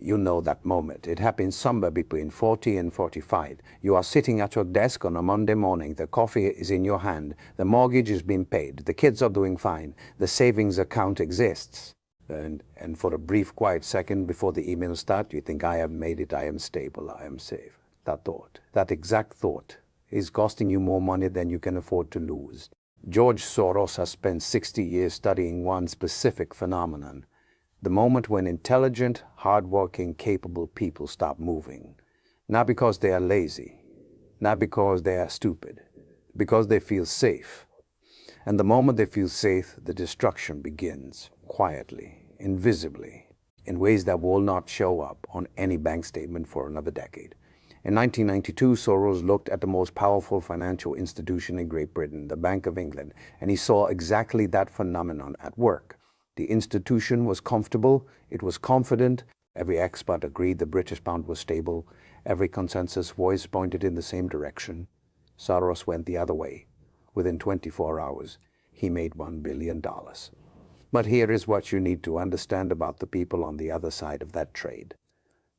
You know that moment. It happens somewhere between 40 and 45. You are sitting at your desk on a Monday morning. The coffee is in your hand. The mortgage is being paid. The kids are doing fine. The savings account exists. And for a brief, quiet second before the email starts, you think, I have made it, I am stable, I am safe. That thought, that exact thought, is costing you more money than you can afford to lose. George Soros has spent 60 years studying one specific phenomenon. The moment when intelligent, hardworking, capable people stop moving. Not because they are lazy, not because they are stupid, because they feel safe. And the moment they feel safe, the destruction begins, quietly, invisibly, in ways that will not show up on any bank statement for another decade. In 1992, Soros looked at the most powerful financial institution in Great Britain, the Bank of England, and he saw exactly that phenomenon at work. The institution was comfortable, it was confident, every expert agreed the British pound was stable, every consensus voice pointed in the same direction. Soros went the other way. Within 24 hours, he made $1 billion. But here is what you need to understand about the people on the other side of that trade.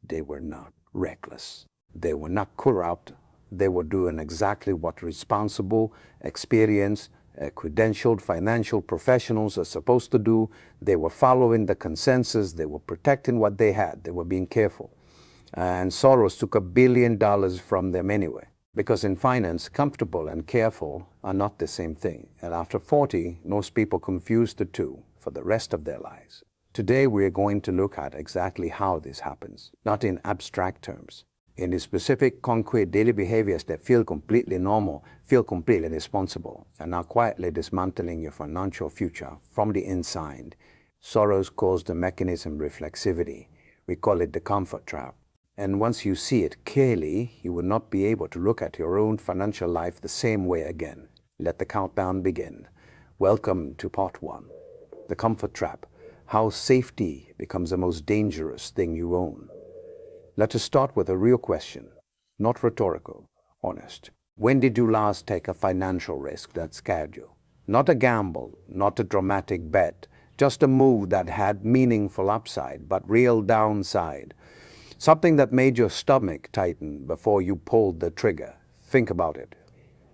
They were not reckless. They were not corrupt. They were doing exactly what responsible, experienced, credentialed financial professionals are supposed to do. They were following the consensus. They were protecting what they had. They were being careful. And Soros took $1 billion from them anyway. Because in finance, comfortable and careful are not the same thing. And after 40, most people confuse the two for the rest of their lives. Today, we are going to look at exactly how this happens, not in abstract terms. In the specific, concrete daily behaviors that feel completely normal, feel completely responsible, and are quietly dismantling your financial future from the inside. Soros calls the mechanism reflexivity. We call it the comfort trap. And once you see it clearly, you will not be able to look at your own financial life the same way again. Let the countdown begin. Welcome to part 1. The comfort trap. How safety becomes the most dangerous thing you own. Let us start with a real question, not rhetorical, honest. When did you last take a financial risk that scared you? Not a gamble, not a dramatic bet, just a move that had meaningful upside, but real downside. Something that made your stomach tighten before you pulled the trigger. Think about it.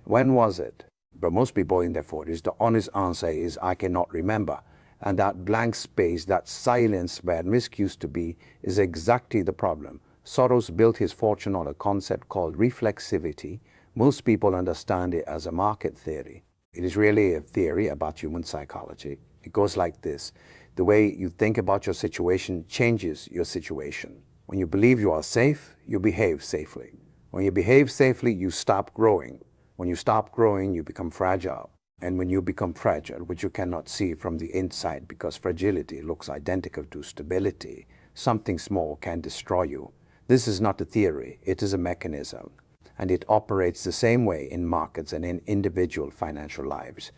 When was it? For most people in their 40s, the honest answer is, I cannot remember. And that blank space, that silence where risk used to be, is exactly the problem. Soros built his fortune on a concept called reflexivity. Most people understand it as a market theory. It is really a theory about human psychology. It goes like this. The way you think about your situation changes your situation. When you believe you are safe, you behave safely. When you behave safely, you stop growing. When you stop growing, you become fragile. And when you become fragile, which you cannot see from the inside because fragility looks identical to stability, something small can destroy you. This is not a theory, it is a mechanism. And it operates the same way in markets and in individual financial lives.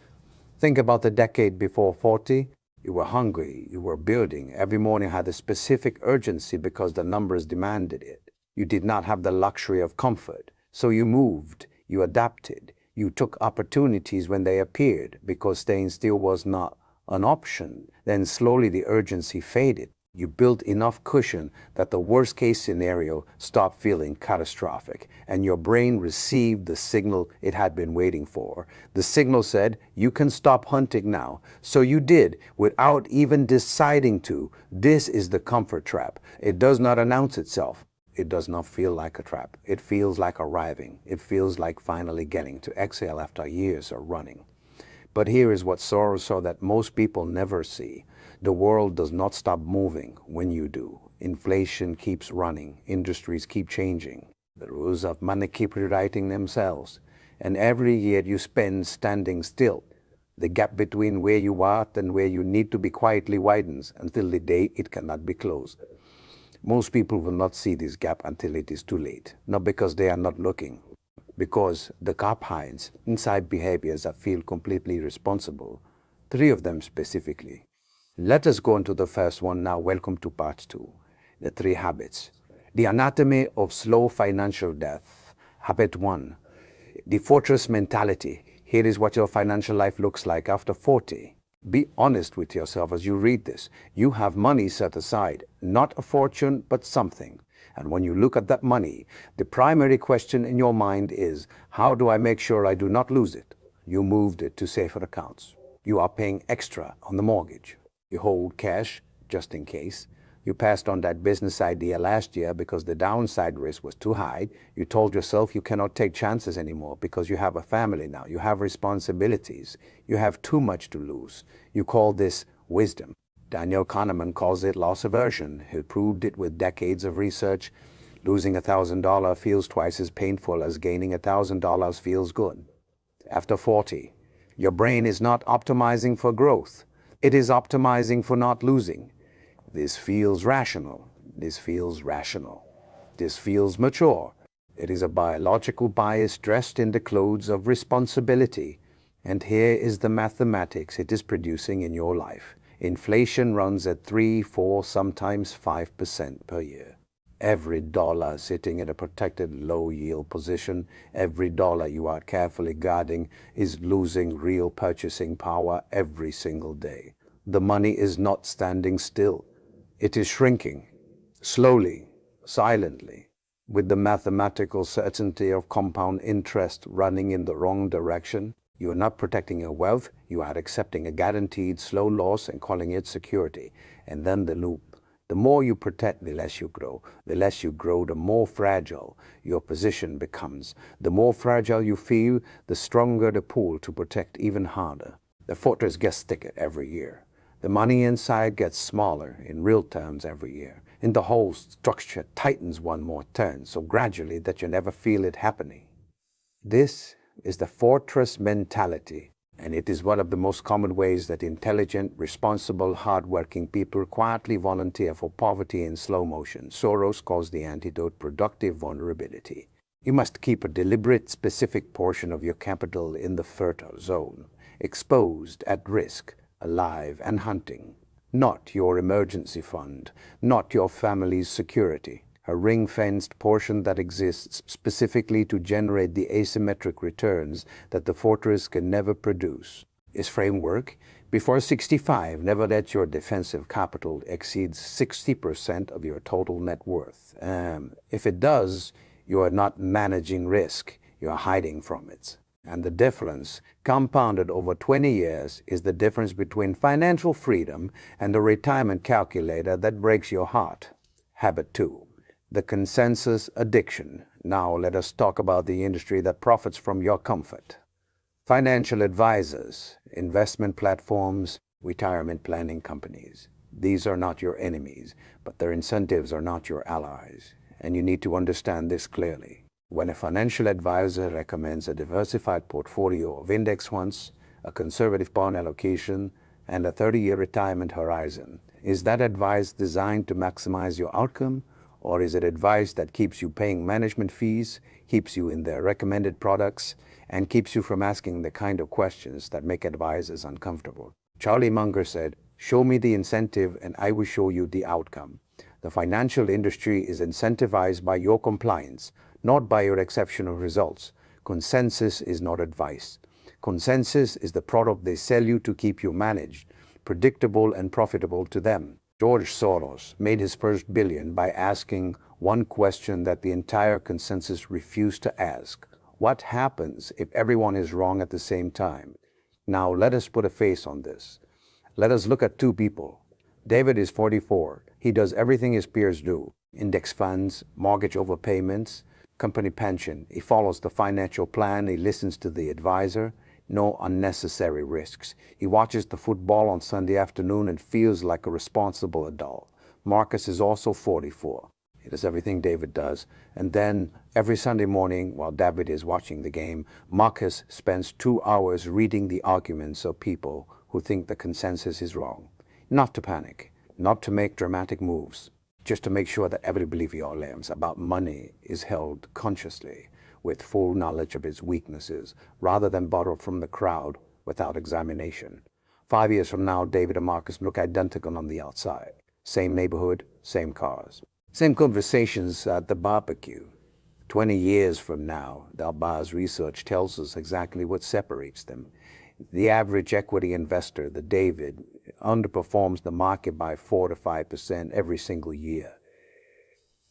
Think about the decade before 40. You were hungry, you were building. Every morning had a specific urgency because the numbers demanded it. You did not have the luxury of comfort. So you moved, you adapted. You took opportunities when they appeared because staying still was not an option. Then slowly the urgency faded. You built enough cushion that the worst case scenario stopped feeling catastrophic and your brain received the signal it had been waiting for. The signal said, you can stop hunting now. So you did without even deciding to. This is the comfort trap. It does not announce itself. It does not feel like a trap. It feels like arriving. It feels like finally getting to exhale after years of running. But here is what Soros saw that most people never see. The world does not stop moving when you do. Inflation keeps running. Industries keep changing. The rules of money keep rewriting themselves. And every year you spend standing still. The gap between where you are and where you need to be quietly widens until the day it cannot be closed. Most people will not see this gap until it is too late. Not because they are not looking. Because the gap hides inside behaviors that feel completely responsible. 3 of them specifically. Let us go into the first one now. Welcome to part 2. The 3 habits. The anatomy of slow financial death. Habit 1. The fortress mentality. Here is what your financial life looks like after 40. Be honest with yourself as you read this. You have money set aside, not a fortune, but something. And when you look at that money, the primary question in your mind is, how do I make sure I do not lose it? You moved it to safer accounts. You are paying extra on the mortgage. You hold cash just in case. You passed on that business idea last year because the downside risk was too high. You told yourself you cannot take chances anymore because you have a family now. You have responsibilities. You have too much to lose. You call this wisdom. Daniel Kahneman calls it loss aversion. He proved it with decades of research. Losing $1,000 feels twice as painful as gaining $1,000 feels good. After 40, your brain is not optimizing for growth. It is optimizing for not losing. This feels rational. This feels rational. This feels mature. It is a biological bias dressed in the clothes of responsibility. And here is the mathematics it is producing in your life. Inflation runs at 3, 4, sometimes 5% per year. Every dollar sitting in a protected low-yield position, every dollar you are carefully guarding is losing real purchasing power every single day. The money is not standing still. It is shrinking, slowly, silently, with the mathematical certainty of compound interest running in the wrong direction. You are not protecting your wealth, you are accepting a guaranteed slow loss and calling it security. And then the loop. The more you protect, the less you grow. The less you grow, the more fragile your position becomes. The more fragile you feel, the stronger the pull to protect even harder. The fortress gets thicker every year. The money inside gets smaller in real terms every year. And the whole structure tightens one more turn, so gradually that you never feel it happening. This is the fortress mentality, and it is one of the most common ways that intelligent, responsible, hard-working people quietly volunteer for poverty in slow motion. Soros calls the antidote productive vulnerability. You must keep a deliberate, specific portion of your capital in the fertile zone, exposed, at risk, alive and hunting. Not your emergency fund, not your family's security. A ring-fenced portion that exists specifically to generate the asymmetric returns that the fortress can never produce. Its framework: before 65, never let your defensive capital exceed 60% of your total net worth. If it does, you are not managing risk, you are hiding from it. And the difference, compounded over 20 years, is the difference between financial freedom and the retirement calculator that breaks your heart. Habit 2. The consensus addiction. Now let us talk about the industry that profits from your comfort. Financial advisors, investment platforms, retirement planning companies. These are not your enemies, but their incentives are not your allies. And you need to understand this clearly. When a financial advisor recommends a diversified portfolio of index funds, a conservative bond allocation, and a 30-year retirement horizon, is that advice designed to maximize your outcome? Or is it advice that keeps you paying management fees, keeps you in their recommended products, and keeps you from asking the kind of questions that make advisors uncomfortable? Charlie Munger said, "Show me the incentive and I will show you the outcome." The financial industry is incentivized by your compliance, not by your exceptional results. Consensus is not advice. Consensus is the product they sell you to keep you managed, predictable and profitable to them. George Soros made his first billion by asking one question that the entire consensus refused to ask. What happens if everyone is wrong at the same time? Now let us put a face on this. Let us look at two people. David is 44. He does everything his peers do. Index funds, mortgage overpayments, company pension. He follows the financial plan. He listens to the advisor. No unnecessary risks. He watches the football on Sunday afternoon and feels like a responsible adult. Marcus is also 44. He does everything David does. And then every Sunday morning while David is watching the game, Marcus spends 2 hours reading the arguments of people who think the consensus is wrong. Not to panic, not to make dramatic moves, just to make sure that every belief he lives about money is held consciously, with full knowledge of its weaknesses, rather than borrowed from the crowd without examination. 5 years from now, David and Marcus look identical on the outside. Same neighborhood, same cars, same conversations at the barbecue. 20 years from now, Dalbar's research tells us exactly what separates them. The average equity investor, the David, underperforms the market by 4 to 5% every single year.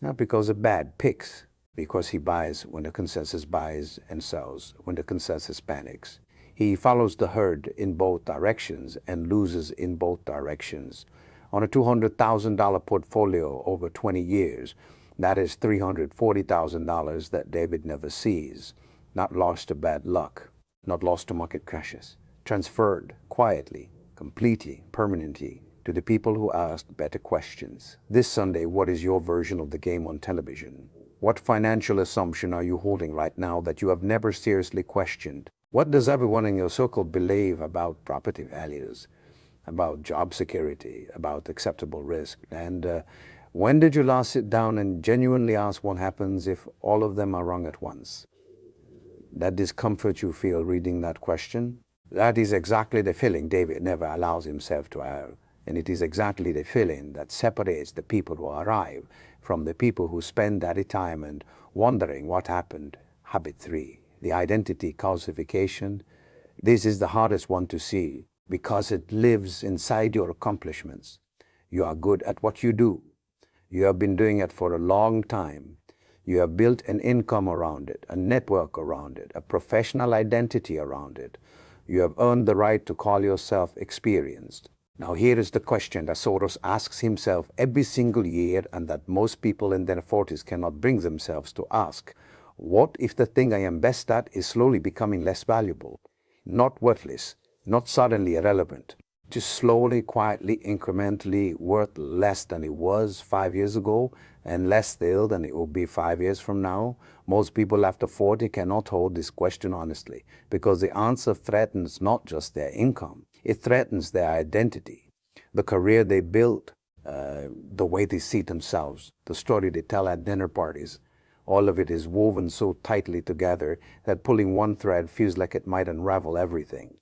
Not because of bad picks, because he buys when the consensus buys and sells when the consensus panics. He follows the herd in both directions and loses in both directions. On a $200,000 portfolio over 20 years, that is $340,000 that David never sees, not lost to bad luck, not lost to market crashes, transferred quietly, completely, permanently to the people who asked better questions. This Sunday, what is your version of the game on television? What financial assumption are you holding right now that you have never seriously questioned? What does everyone in your circle believe about property values, about job security, about acceptable risk? And when did you last sit down and genuinely ask what happens if all of them are wrong at once? That discomfort you feel reading that question, that is exactly the feeling David never allows himself to have. And it is exactly the feeling that separates the people who arrive from the people who spend their retirement wondering what happened. Habit 3, the identity calcification. This is the hardest one to see because it lives inside your accomplishments. You are good at what you do. You have been doing it for a long time. You have built an income around it, a network around it, a professional identity around it. You have earned the right to call yourself experienced. Now here is the question that Soros asks himself every single year and that most people in their 40s cannot bring themselves to ask. What if the thing I am best at is slowly becoming less valuable? Not worthless, not suddenly irrelevant, just slowly, quietly, incrementally worth less than it was 5 years ago and less still than it will be 5 years from now? Most people after 40 cannot hold this question honestly because the answer threatens not just their income, it threatens their identity, the career they built, the way they see themselves, the story they tell at dinner parties. All of it is woven so tightly together that pulling one thread feels like it might unravel everything.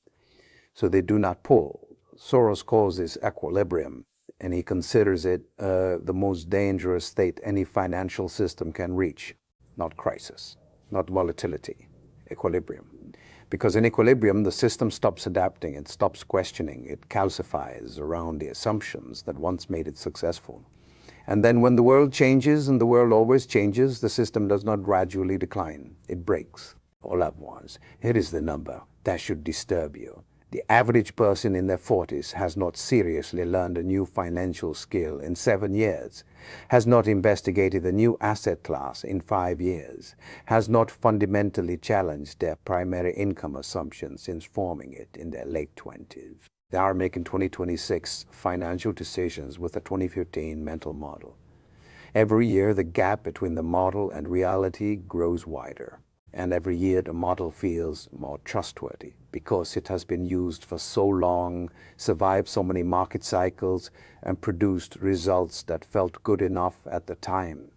So they do not pull. Soros calls this equilibrium, and he considers it the most dangerous state any financial system can reach. Not crisis, not volatility, equilibrium. Because in equilibrium, the system stops adapting, it stops questioning, it calcifies around the assumptions that once made it successful. And then when the world changes, and the world always changes, the system does not gradually decline, it breaks all at once. Here is the number that should disturb you. The average person in their 40s has not seriously learned a new financial skill in 7 years, has not investigated a new asset class in 5 years, has not fundamentally challenged their primary income assumption since forming it in their late 20s. They are making 2026 financial decisions with a 2015 mental model. Every year, the gap between the model and reality grows wider. And every year the model feels more trustworthy because it has been used for so long, survived so many market cycles, and produced results that felt good enough at the time.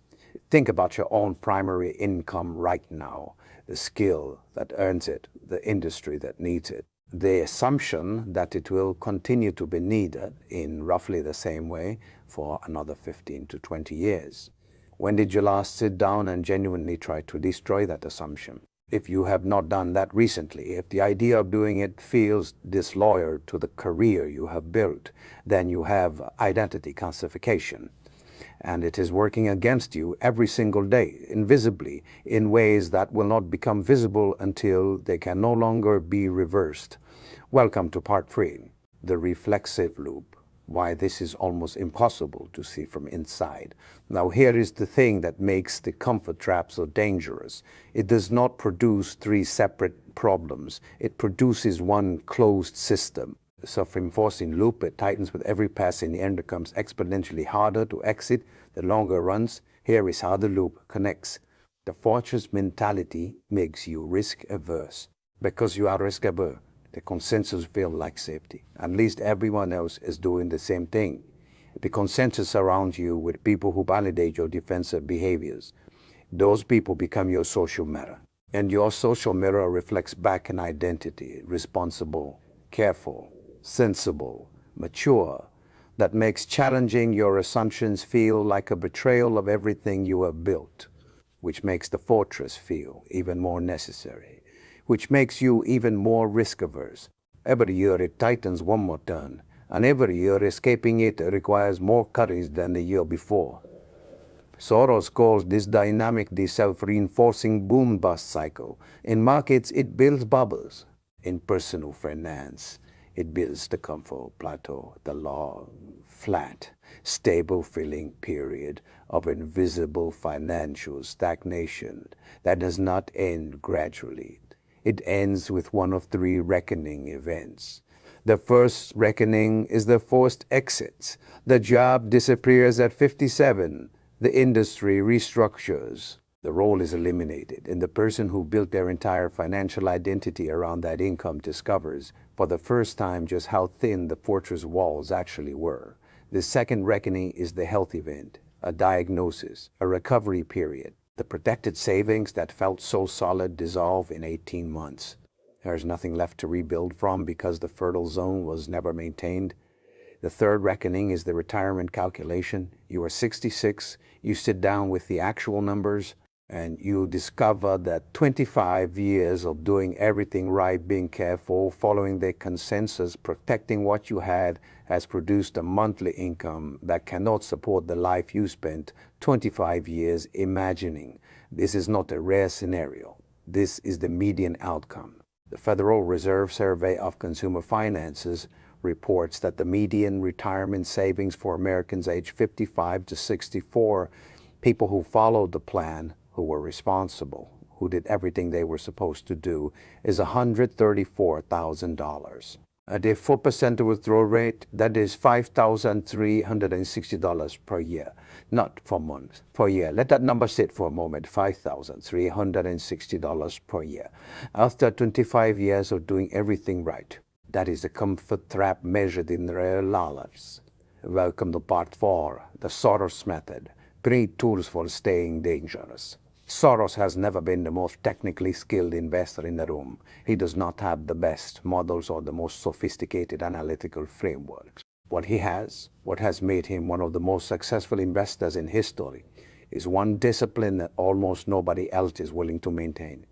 Think about your own primary income right now, the skill that earns it, the industry that needs it, the assumption that it will continue to be needed in roughly the same way for another 15 to 20 years. When did you last sit down and genuinely try to destroy that assumption? If you have not done that recently, if the idea of doing it feels disloyal to the career you have built, then you have identity calcification. And it is working against you every single day, invisibly, in ways that will not become visible until they can no longer be reversed. Welcome to part 3, the reflexive loop. Why this is almost impossible to see from inside. Now here is the thing that makes the comfort trap so dangerous. It does not produce 3 separate problems. It produces one closed system. The self-reinforcing loop, it tightens with every pass in the end, becomes exponentially harder to exit the longer it runs. Here is how the loop connects. The fortress mentality makes you risk averse. Because you are risk averse, the consensus feels like safety. At least everyone else is doing the same thing. The consensus surrounds you with people who validate your defensive behaviors. Those people become your social mirror. And your social mirror reflects back an identity, responsible, careful, sensible, mature, that makes challenging your assumptions feel like a betrayal of everything you have built, which makes the fortress feel even more necessary, which makes you even more risk-averse. Every year it tightens one more turn, and every year escaping it requires more courage than the year before. Soros calls this dynamic the self-reinforcing boom-bust cycle. In markets, it builds bubbles. In personal finance, it builds the comfort plateau, the long, flat, stable filling period of invisible financial stagnation that does not end gradually. It ends with one of three reckoning events. The first reckoning is the forced exit. The job disappears at 57. The industry restructures. The role is eliminated, and the person who built their entire financial identity around that income discovers, for the first time, just how thin the fortress walls actually were. The second reckoning is the health event, a diagnosis, a recovery period. The protected savings that felt so solid dissolve in 18 months. There's nothing left to rebuild from because the fertile zone was never maintained. The third reckoning is the retirement calculation. You are 66, you sit down with the actual numbers, and you discover that 25 years of doing everything right, being careful, following the consensus, protecting what you had, has produced a monthly income that cannot support the life you spent 25 years imagining. This is not a rare scenario. This is the median outcome. The Federal Reserve Survey of Consumer Finances reports that the median retirement savings for Americans aged 55 to 64, people who followed the plan, who were responsible, who did everything they were supposed to do, is $134,000. At a 4% withdrawal rate, that is $5,360 per year, not per month, per year. Let that number sit for a moment, $5,360 per year. After 25 years of doing everything right, that is the comfort trap measured in real dollars. Welcome to part 4, the Soros Method, 3 tools for staying dangerous. Soros has never been the most technically skilled investor in the room. He does not have the best models or the most sophisticated analytical frameworks. What he has, what has made him one of the most successful investors in history, is one discipline that almost nobody else is willing to maintain.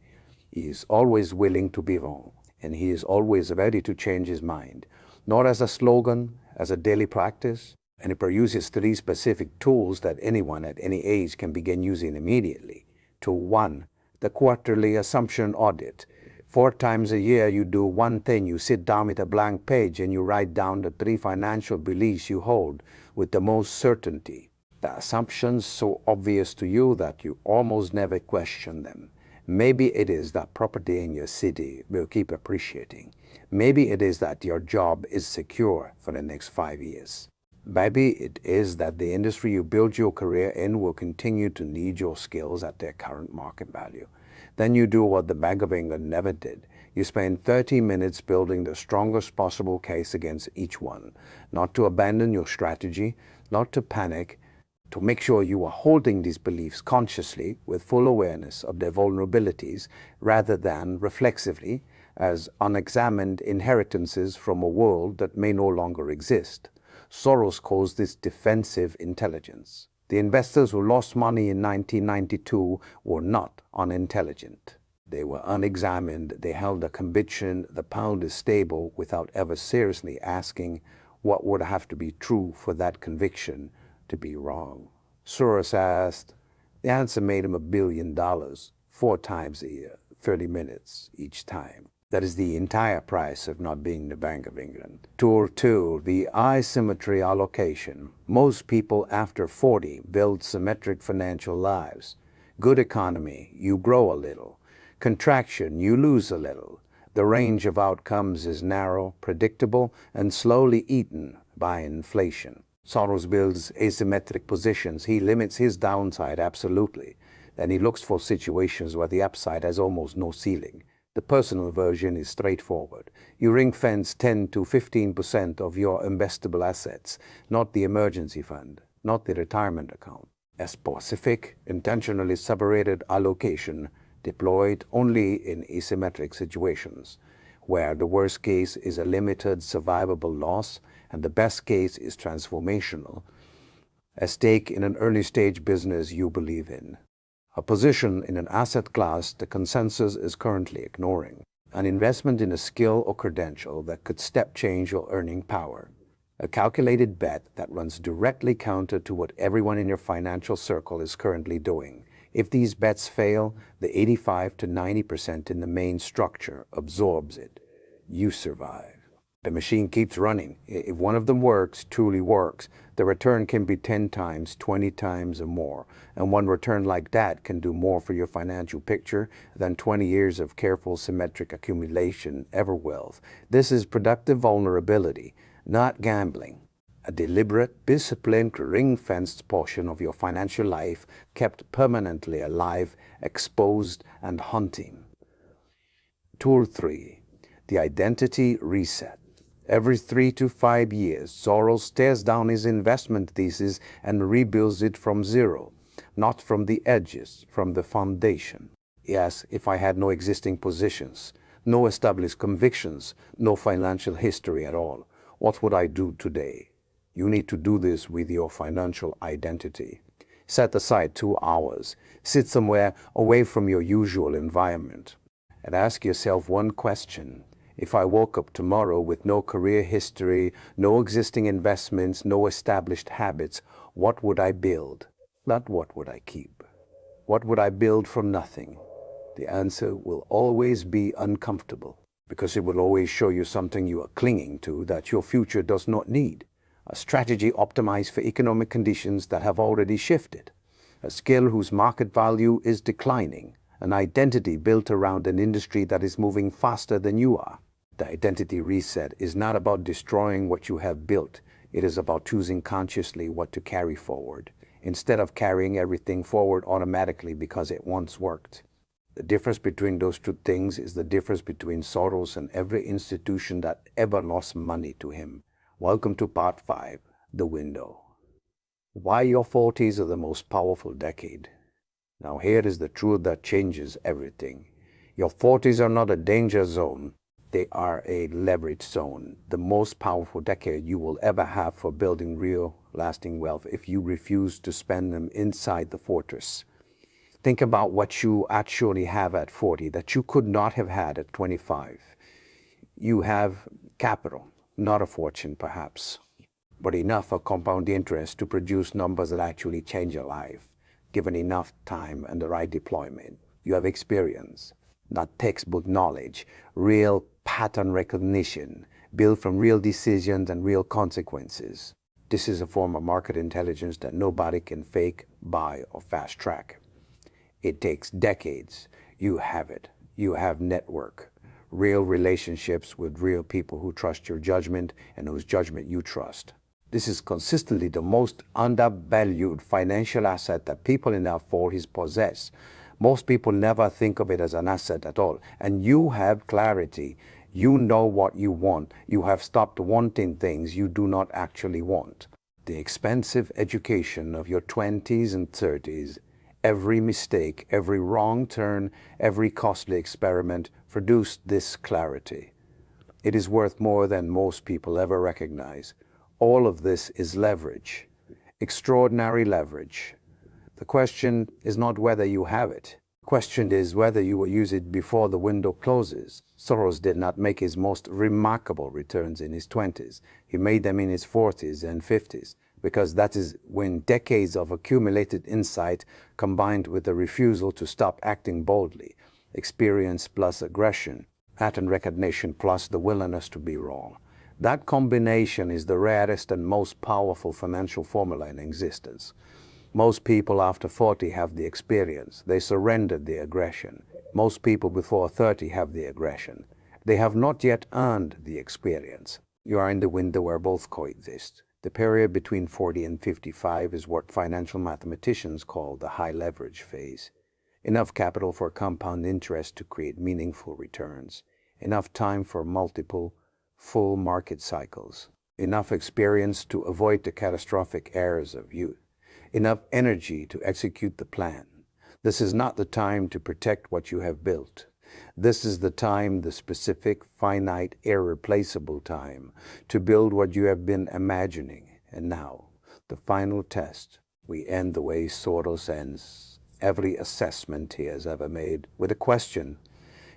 He is always willing to be wrong, and he is always ready to change his mind, not as a slogan, as a daily practice, and he produces 3 specific tools that anyone at any age can begin using immediately. Tool 1, the quarterly assumption audit. 4 times a year you do one thing. You sit down with a blank page and you write down the 3 financial beliefs you hold with the most certainty. The assumptions so obvious to you that you almost never question them. Maybe it is that property in your city will keep appreciating. Maybe it is that your job is secure for the next 5 years. Maybe it is that the industry you build your career in will continue to need your skills at their current market value. Then you do what the Bank of England never did. You spend 30 minutes building the strongest possible case against each one. Not to abandon your strategy, not to panic, to make sure you are holding these beliefs consciously with full awareness of their vulnerabilities rather than reflexively as unexamined inheritances from a world that may no longer exist. Soros calls this defensive intelligence. The investors who lost money in 1992 were not unintelligent. They were unexamined. They held the conviction the pound is stable without ever seriously asking what would have to be true for that conviction to be wrong. Soros asked. The answer made him $1 billion, 4 times a year, 30 minutes each time. That is the entire price of not being the Bank of England. Tool 2, the asymmetry allocation. Most people after 40 build symmetric financial lives. Good economy, you grow a little. Contraction, you lose a little. The range of outcomes is narrow, predictable, and slowly eaten by inflation. Soros builds asymmetric positions. He limits his downside absolutely. Then he looks for situations where the upside has almost no ceiling. The personal version is straightforward. You ring-fence 10 to 15% of your investable assets, not the emergency fund, not the retirement account. A specific, intentionally separated allocation deployed only in asymmetric situations, where the worst case is a limited survivable loss and the best case is transformational, a stake in an early-stage business you believe in, a position in an asset class the consensus is currently ignoring. An investment in a skill or credential that could step change your earning power. A calculated bet that runs directly counter to what everyone in your financial circle is currently doing. If these bets fail, the 85 to 90% in the main structure absorbs it. You survive. The machine keeps running. If one of them works, truly works, the return can be 10 times, 20 times or more. And one return like that can do more for your financial picture than 20 years of careful symmetric accumulation ever will. This is productive vulnerability, not gambling. A deliberate, disciplined, ring-fenced portion of your financial life kept permanently alive, exposed, and hunting. Tool 3. The Identity Reset. Every 3 to 5 years, Soros tears down his investment thesis and rebuilds it from zero, not from the edges, from the foundation. Yes, if I had no existing positions, no established convictions, no financial history at all, what would I do today? You need to do this with your financial identity. Set aside 2 hours. Sit somewhere away from your usual environment and ask yourself one question. If I woke up tomorrow with no career history, no existing investments, no established habits, what would I build? Not what would I keep. What would I build from nothing? The answer will always be uncomfortable, because it will always show you something you are clinging to that your future does not need. A strategy optimized for economic conditions that have already shifted. A skill whose market value is declining. An identity built around an industry that is moving faster than you are. The identity reset is not about destroying what you have built. It is about choosing consciously what to carry forward, instead of carrying everything forward automatically because it once worked. The difference between those two things is the difference between Soros and every institution that ever lost money to him. Welcome to Part 5, The Window. Why your 40s are the most powerful decade. Now here is the truth that changes everything. Your 40s are not a danger zone. They are a leverage zone, the most powerful decade you will ever have for building real, lasting wealth if you refuse to spend them inside the fortress. Think about what you actually have at 40 that you could not have had at 25. You have capital, not a fortune perhaps, but enough for compound interest to produce numbers that actually change your life, given enough time and the right deployment. You have experience, not textbook knowledge, real pattern recognition, built from real decisions and real consequences. This is a form of market intelligence that nobody can fake, buy, or fast track. It takes decades. You have it. You have network, real relationships with real people who trust your judgment and whose judgment you trust. This is consistently the most undervalued financial asset that people in their 40s possess. Most people never think of it as an asset at all. And you have clarity. You know what you want. You have stopped wanting things you do not actually want. The expensive education of your 20s and 30s, every mistake, every wrong turn, every costly experiment produced this clarity. It is worth more than most people ever recognize. All of this is leverage, extraordinary leverage. The question is not whether you have it. The question is whether you will use it before the window closes. Soros did not make his most remarkable returns in his 20s. He made them in his 40s and 50s, because that is when decades of accumulated insight combined with the refusal to stop acting boldly, experience plus aggression, pattern recognition plus the willingness to be wrong. That combination is the rarest and most powerful financial formula in existence. Most people after 40 have the experience. They surrendered the aggression. Most people before 30 have the aggression. They have not yet earned the experience. You are in the window where both coexist. The period between 40 and 55 is what financial mathematicians call the high leverage phase. Enough capital for compound interest to create meaningful returns. Enough time for multiple, full market cycles. Enough experience to avoid the catastrophic errors of youth. Enough energy to execute the plan. This is not the time to protect what you have built. This is the time, the specific, finite, irreplaceable time, to build what you have been imagining. And now, the final test. We end the way Soros ends every assessment he has ever made with a question.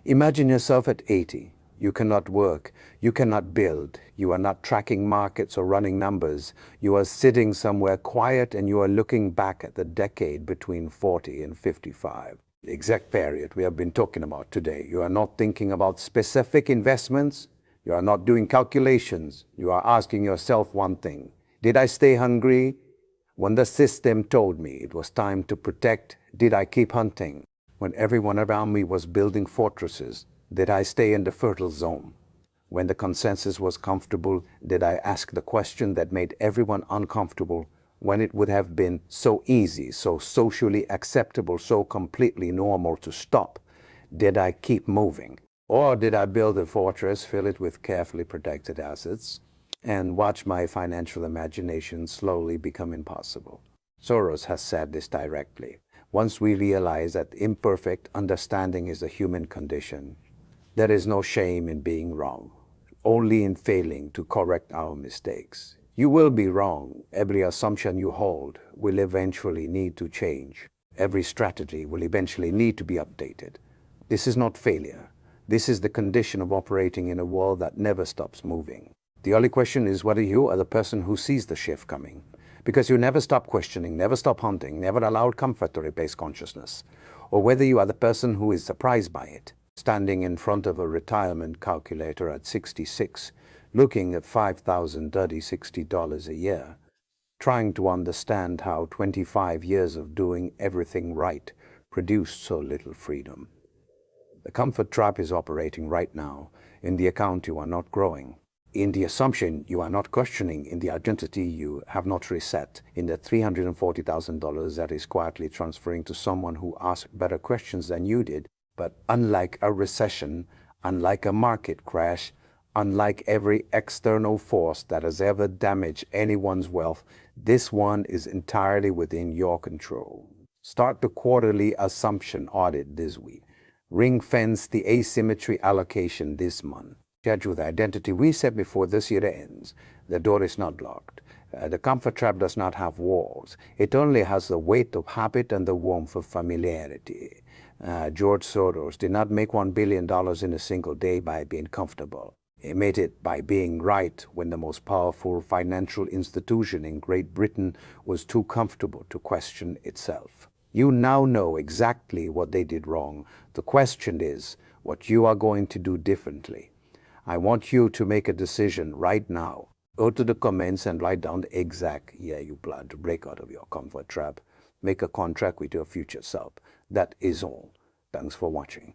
Imagine yourself at 80. You cannot work. You cannot build. You are not tracking markets or running numbers. You are sitting somewhere quiet and you are looking back at the decade between 40 and 55. The exact period we have been talking about today. You are not thinking about specific investments. You are not doing calculations. You are asking yourself one thing. Did I stay hungry? When the system told me it was time to protect, did I keep hunting? When everyone around me was building fortresses, did I stay in the fertile zone? When the consensus was comfortable, did I ask the question that made everyone uncomfortable? When it would have been so easy, so socially acceptable, so completely normal to stop, did I keep moving? Or did I build a fortress, fill it with carefully protected assets, and watch my financial imagination slowly become impossible? Soros has said this directly. Once we realize that imperfect understanding is a human condition, there is no shame in being wrong, only in failing to correct our mistakes. You will be wrong. Every assumption you hold will eventually need to change. Every strategy will eventually need to be updated. This is not failure. This is the condition of operating in a world that never stops moving. The only question is whether you are the person who sees the shift coming, because you never stop questioning, never stop hunting, never allowed comfort to replace consciousness, or whether you are the person who is surprised by it, standing in front of a retirement calculator at 66, looking at $5,060 a year, trying to understand how 25 years of doing everything right produced so little freedom. The comfort trap is operating right now in the account you are not growing, in the assumption you are not questioning, in the identity you have not reset, in the $340,000 that is quietly transferring to someone who asked better questions than you did. But unlike a recession, unlike a market crash, unlike every external force that has ever damaged anyone's wealth, this one is entirely within your control. Start the quarterly assumption audit this week. Ring-fence the asymmetry allocation this month. Schedule the identity reset before this year ends. The door is not locked. The comfort trap does not have walls. It only has the weight of habit and the warmth of familiarity. George Soros did not make $1 billion in a single day by being comfortable. He made it by being right when the most powerful financial institution in Great Britain was too comfortable to question itself. You now know exactly what they did wrong. The question is what you are going to do differently. I want you to make a decision right now. Go to the comments and write down the exact year you plan to break out of your comfort trap. Make a contract with your future self. That is all. Thanks for watching.